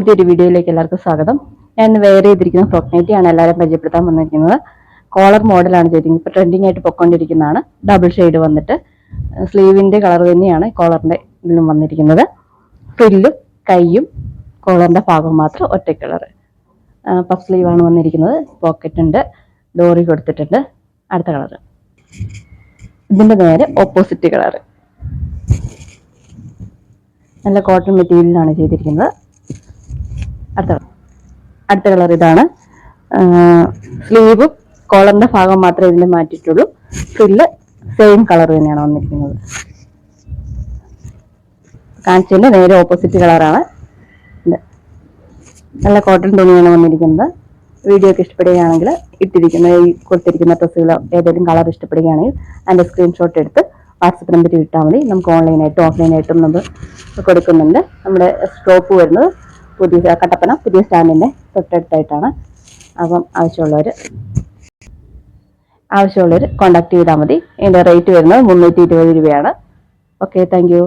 പുതിയൊരു വീഡിയോയിലേക്ക് എല്ലാവർക്കും സ്വാഗതം. ഞാൻ വെയർ ചെയ്തിരിക്കുന്ന ഫ്രോക്ക് നൈറ്റിയാണ് എല്ലാവരും പരിചയപ്പെടുത്താൻ വന്നിരിക്കുന്നത്. കോളർ മോഡലാണ് ചെയ്തിരിക്കുന്നത്. ഇപ്പോൾ ട്രെൻഡിങ് ആയിട്ട് പൊയ്ക്കൊണ്ടിരിക്കുന്നതാണ്. ഡബിൾ ഷെയ്ഡ് വന്നിട്ട് സ്ലീവിന്റെ കളർ തന്നെയാണ് കോളറിന്റെ ഇതിലും വന്നിരിക്കുന്നത്. ഫ്രില്ലും കൈയും കോളറിന്റെ ഭാഗം മാത്രം ഒറ്റ കളർ. പഫ് സ്ലീവാണ് വന്നിരിക്കുന്നത്. പോക്കറ്റ് ഉണ്ട്, ഡോറി കൊടുത്തിട്ടുണ്ട്. അടുത്ത കളർ ഇതിന്റെ നേരെ ഓപ്പോസിറ്റ് കളർ. നല്ല കോട്ടൺ മെറ്റീരിയലാണ് ചെയ്തിരിക്കുന്നത്. അടുത്ത കളർ ഇതാണ്. സ്ലീവും കോളറിന്റെ ഭാഗം മാത്രമേ ഇതിൽ മാറ്റിയിട്ടുള്ളൂ. ഫ്രില്ല് സെയിം കളർ തന്നെയാണ് വന്നിരിക്കുന്നത്. കാണിച്ചതിന്റെ നേരെ ഓപ്പോസിറ്റ് കളറാണ്. നല്ല കോട്ടൺ തുണിയാണ് വന്നിരിക്കുന്നത്. വീഡിയോ ഒക്കെ ഇഷ്ടപ്പെടുകയാണെങ്കിൽ കൊടുത്തിരിക്കുന്ന ഡ്രസ്സുകൾ ഏതെങ്കിലും കളർ ഇഷ്ടപ്പെടുകയാണെങ്കിൽ അതിന്റെ സ്ക്രീൻഷോട്ട് എടുത്ത് വാട്സപ്പ് നമ്പറിൽ ഇട്ടാൽ മതി. നമുക്ക് ഓൺലൈനായിട്ടും ഓഫ്ലൈനായിട്ടും നമ്മൾ കൊടുക്കുന്നുണ്ട്. നമ്മുടെ സ്റ്റോപ്പ് വരുന്നത് കട്ടപ്പന പുതിയ സ്റ്റാൻഡിന്റെ തൊട്ടടുത്തായിട്ടാണ്. അപ്പം ആവശ്യമുള്ളവർ കോൺടാക്ട് ചെയ്താൽ മതി. ഇതിന്റെ റേറ്റ് വരുന്നത് 320 രൂപയാണ്. Okay, thank you.